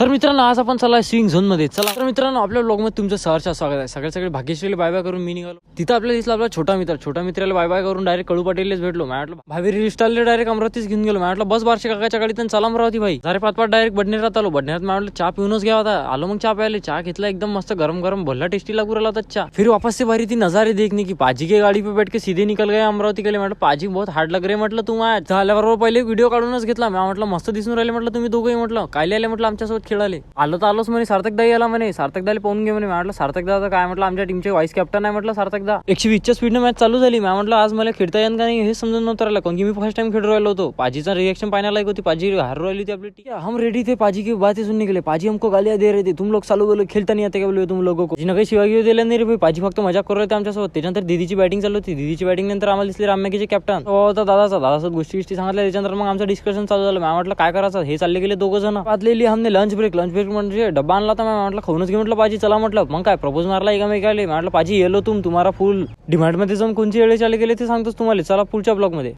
तर मित्रांनो आज आपण चला स्विंग झोन मध्ये. चला तर मित्रांनो आपल्या ब्लॉग मध्ये तुमचं सहर्ष स्वागत आहे. सगळे भाग्यश्रीला बाय बाय करून मी निघालो. तिथं आपल्याला दिसला आपला छोटा मित्राला बाय बाय करून डायरेक्ट कडू पाटीलच भेटलो. मी म्हटलं भावी रिस्टॉलला डायरेक्ट अमरावतीच घेऊन गेलो. मी म्हटलं बस बारशे काकाच्या गाडीतून चला अमरावती भाई. जरा पाच डायरेक्ट बडनेरात आलो. बडनेरात म्हटलं चहा पिऊनच घ्या होता. आलो मग चहा प्यायला. चहा घेतला एकदम मस्त गरम गरम भल्ला टेस्टी लागू राहिला होता चहा. फिर वापस से बारी थी नजारे देखने की. पाजी के गाड़ी पे बैठ के सीधे निकल गए अमरावती के लिए. म्हटलं पाजी बहुत हार्ड लग रहे. म्हटलं तू झाल्याबरोबर पहिले व्हिडिओ काढूनच घेतला. मी म्हटलं मस्त दिसून राहिले. म्हटलं तुम्ही दोघंही म्हटलं काय आले म्हटलं आमच्यासोबत खेळाले. आलो तर आलोच म्हणे. सार्थक दाई आला म्हणे. सार्थक दाला पाहून घे म्हणे. म्हटलं सार्थक दा काय म्हटलं आमच्या टीमचे व्हाईस कॅप्टन आहे. म्हटलं सार्थक दा 120च्या स्पीडने मॅच चालू झाली. मी म्हटलं आज मला खेळता येईल का नाही हे समजून नव्हतं राहिलं. कारण की मी फर्स्ट टाइम खेळ राहिलो होतो. पाजीचा रिएक्शन पाहण्याला एक होती. पाजी हारू राहिली होती आपली. ठीक है हम रेडी थे. पाजी की बातें सुनने के लिए. पाजी हमको गालियां दे रहे थे. तुम लोग चालू बोलो खेलता नहीं आते क्या बोले तुम लोगों को. जिना काही शिवाजी दिला नाही रे भाई. पाजी फक्त मजाक करू होते आमच्यासोबत. त्याच्यानंतर दीदीची बॅटिंग चालू होती. दीदीची बॅटिंग नंतर आम्हाला दिसले राममेकीचे कॅप्टन होता दादासोबत गोष्टी सांगितल्या. त्याच्यानंतर मग आमचं डिस्कशन चालू झालं. मी म्हटलं काय करायचं. हे चालले गेले दोघं जण. पातलेली हमने लंच ब्रेक म्हणजे डब्बा आणला होता. मी म्हटलं खाऊनच घे म्हटलं पाजी चला म्हटलं. मग काय प्रपोज मारला एकमेकाले. म्हटलं पाजी येलो तुम्हाला फुल डिमांड मध्ये जाऊन कोणची वेळे चालू गेले ते सांगतोच तुम्हाला. चला पुढच्या ब्लॉग मध्ये.